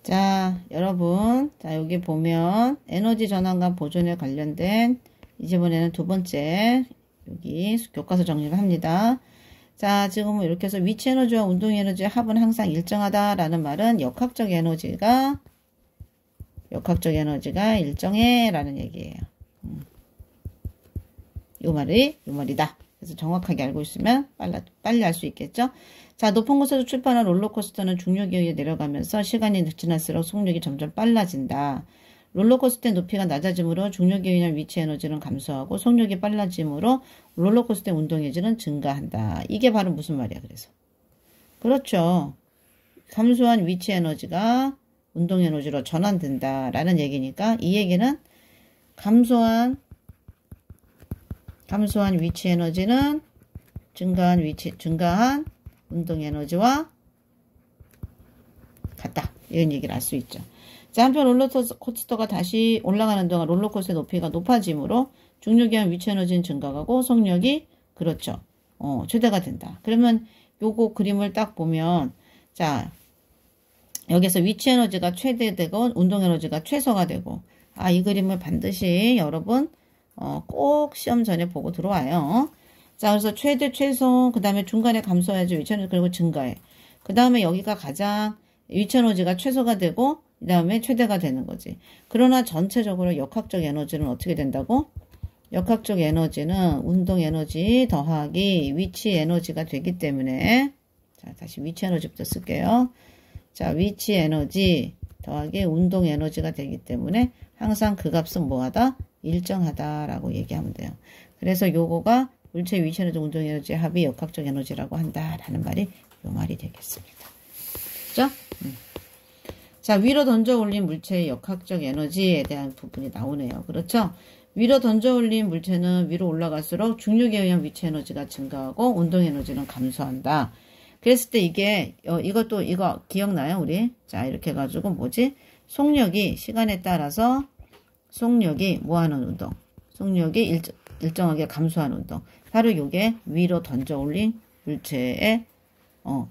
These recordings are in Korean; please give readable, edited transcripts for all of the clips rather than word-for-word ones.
자, 여러분. 자, 여기 보면 에너지 전환과 보존에 관련된 이번에는 두 번째 여기 교과서 정리를 합니다. 자, 지금 이렇게 해서 위치 에너지와 운동 에너지의 합은 항상 일정하다라는 말은 역학적 에너지가 일정해 라는 얘기예요. 요 말이다. 그래서 정확하게 알고 있으면 빨리 알 수 있겠죠. 자, 높은 곳에서 출발한 롤러코스터는 중력에 의해 내려가면서 시간이 지날수록 속력이 점점 빨라진다. 롤러코스터의 높이가 낮아지므로 중력에 의한 위치 에너지는 감소하고 속력이 빨라짐으로 롤러코스터의 운동 에너지는 증가한다. 이게 바로 무슨 말이야, 그래서. 그렇죠. 감소한 위치 에너지가 운동 에너지로 전환된다라는 얘기니까 이 얘기는 감소한 위치 에너지는 증가한 운동 에너지와 같다. 이런 얘기를 알 수 있죠. 자, 한편 롤러코스터가 다시 올라가는 동안 롤러코스터의 높이가 높아지므로 중력에 의한 위치 에너지는 증가하고 속력이 그렇죠. 최대가 된다. 그러면 요거 그림을 딱 보면 자, 여기서 위치 에너지가 최대되고 운동 에너지가 최소가 되고 이 그림을 반드시 여러분 꼭 시험 전에 보고 들어와요. 자, 그래서 최대, 최소, 그 다음에 중간에 감소해야지 위치 에너지, 그리고 증가해. 그 다음에 여기가 가장 위치 에너지가 최소가 되고, 그 다음에 최대가 되는 거지. 그러나 전체적으로 역학적 에너지는 어떻게 된다고? 역학적 에너지는 운동 에너지 더하기 위치 에너지가 되기 때문에, 자, 다시 위치 에너지부터 쓸게요. 자, 위치 에너지 더하기 운동 에너지가 되기 때문에 항상 그 값은 뭐하다? 일정하다라고 얘기하면 돼요. 그래서 요거가 물체의 위치 에너지, 운동 에너지의 합이 역학적 에너지라고 한다라는 말이 요 말이 되겠습니다. 그죠? 자, 위로 던져 올린 물체의 역학적 에너지에 대한 부분이 나오네요. 그렇죠? 위로 던져 올린 물체는 위로 올라갈수록 중력에 의한 위치 에너지가 증가하고 운동 에너지는 감소한다. 그랬을 때 이거 기억나요, 우리? 자, 이렇게 해가지고 뭐지? 속력이 시간에 따라서 속력이 뭐하는 운동? 속력이 일정하게 감소하는 운동. 바로 요게 위로 던져 올린 물체의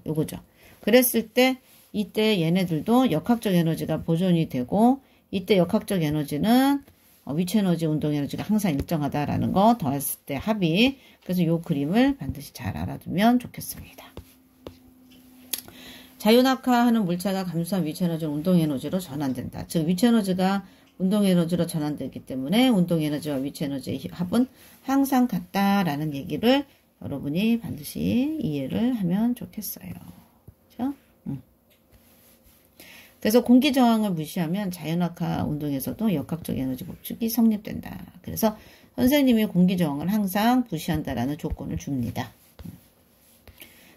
요거죠. 그랬을 때 이때 얘네들도 역학적 에너지가 보존이 되고 이때 역학적 에너지는 위치 에너지, 운동 에너지가 항상 일정하다라는 거 더했을 때 합이. 그래서 요 그림을 반드시 잘 알아두면 좋겠습니다. 자유낙하하는 물체가 감소한 위치 에너지는 운동 에너지로 전환된다. 즉 위치 에너지가 운동 에너지로 전환되기 때문에 운동 에너지와 위치 에너지의 합은 항상 같다라는 얘기를 여러분이 반드시 이해를 하면 좋겠어요. 그렇죠? 그래서 공기 저항을 무시하면 자연낙하 운동에서도 역학적 에너지 법칙이 성립된다. 그래서 선생님이 공기 저항을 항상 무시한다라는 조건을 줍니다.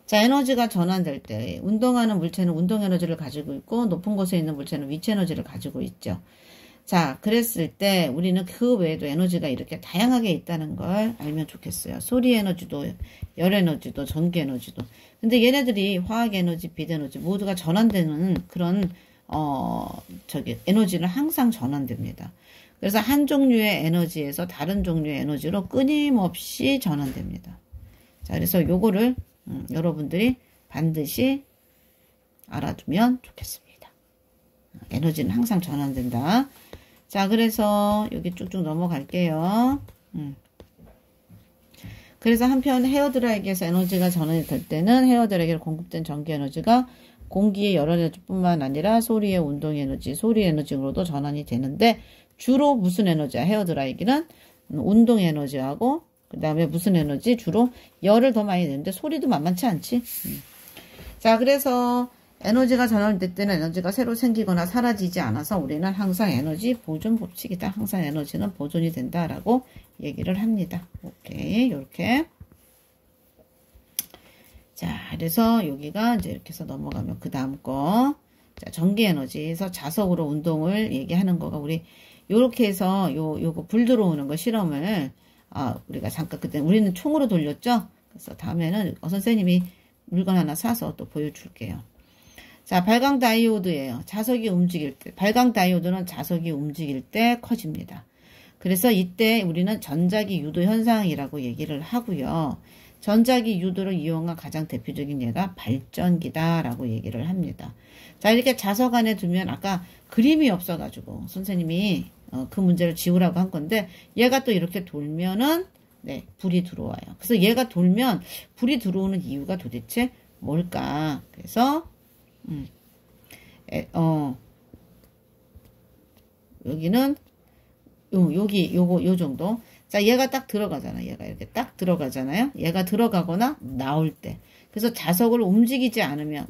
자, 에너지가 전환될 때 운동하는 물체는 운동 에너지를 가지고 있고 높은 곳에 있는 물체는 위치 에너지를 가지고 있죠. 자, 그랬을 때 우리는 그 외에도 에너지가 이렇게 다양하게 있다는 걸 알면 좋겠어요. 소리 에너지도, 열 에너지도, 전기 에너지도. 근데 얘네들이 화학 에너지, 빛 에너지 모두가 전환되는 그런 에너지는 항상 전환됩니다. 그래서 한 종류의 에너지에서 다른 종류의 에너지로 끊임없이 전환됩니다. 자, 그래서 요거를 여러분들이 반드시 알아두면 좋겠습니다. 에너지는 항상 전환된다. 자, 그래서 여기 쭉쭉 넘어갈게요. 그래서 한편 헤어드라이기에서 에너지가 전환이 될 때는 헤어드라이기로 공급된 전기 에너지가 공기의 열 에너지뿐만 아니라 소리의 운동 에너지, 소리 에너지로도 전환이 되는데 주로 무슨 에너지야? 헤어드라이기는 운동 에너지하고 그 다음에 무슨 에너지? 주로 열을 더 많이 내는데 소리도 만만치 않지? 자, 그래서 에너지가 전환될 때는 에너지가 새로 생기거나 사라지지 않아서 우리는 항상 에너지 보존 법칙이다. 항상 에너지는 보존이 된다라고 얘기를 합니다. 오케이, 요렇게. 자, 그래서 여기가 이제 이렇게 해서 넘어가면 그 다음 거. 자, 전기 에너지에서 자석으로 운동을 얘기하는 거가 우리 요렇게 해서 요거 불 들어오는 거 실험을 우리가 잠깐 그때 우리는 총으로 돌렸죠? 그래서 다음에는 선생님이 물건 하나 사서 또 보여줄게요. 자, 발광 다이오드예요. 자석이 움직일 때, 발광 다이오드는 자석이 움직일 때 커집니다. 그래서 이때 우리는 전자기 유도 현상이라고 얘기를 하고요. 전자기 유도를 이용한 가장 대표적인 예가 발전기다라고 얘기를 합니다. 자, 이렇게 자석 안에 두면 아까 그림이 없어가지고 선생님이 그 문제를 지우라고 한 건데 얘가 또 이렇게 돌면은 네, 불이 들어와요. 그래서 얘가 돌면 불이 들어오는 이유가 도대체 뭘까? 그래서 여기는 요 정도. 자, 얘가 딱 들어가잖아. 얘가 이렇게 딱 들어가잖아요. 얘가 들어가거나 나올 때. 그래서 자석을 움직이지 않으면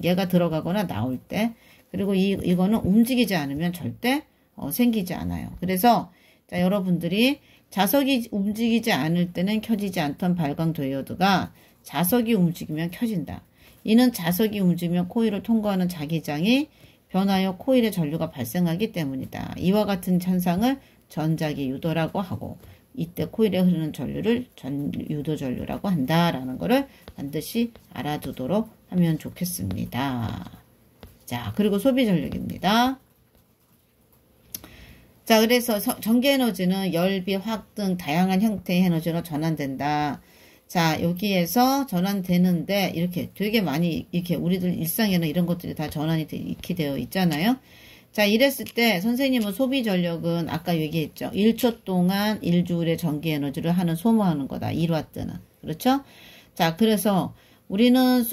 얘가 들어가거나 나올 때. 그리고 이거는 움직이지 않으면 절대 생기지 않아요. 그래서 자, 여러분들이 자석이 움직이지 않을 때는 켜지지 않던 발광 다이오드가 자석이 움직이면 켜진다. 이는 자석이 움직이면 코일을 통과하는 자기장이 변하여 코일의 전류가 발생하기 때문이다. 이와 같은 현상을 전자기 유도라고 하고 이때 코일에 흐르는 전류를 유도 전류라고 한다라는 것을 반드시 알아두도록 하면 좋겠습니다. 자, 그리고 소비 전력입니다. 자, 그래서 전기 에너지는 열, 비, 화학 등 다양한 형태의 에너지로 전환된다. 자, 여기에서 전환되는데 이렇게 되게 많이 이렇게 우리들 일상에는 이런 것들이 다 전환이 이렇게 되어 있잖아요. 자, 이랬을 때 선생님은 소비 전력은 아까 얘기했죠. 1초 동안 1주울의 전기 에너지를 하는 소모하는 거다. 1와트는. 그렇죠? 자, 그래서 우리는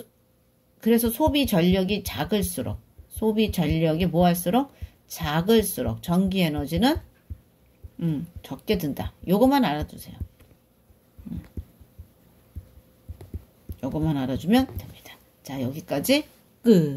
그래서 소비 전력이 작을수록 작을수록 전기 에너지는 적게 든다. 요것만 알아두세요. 요것만 알아주면 됩니다. 자, 여기까지 끝.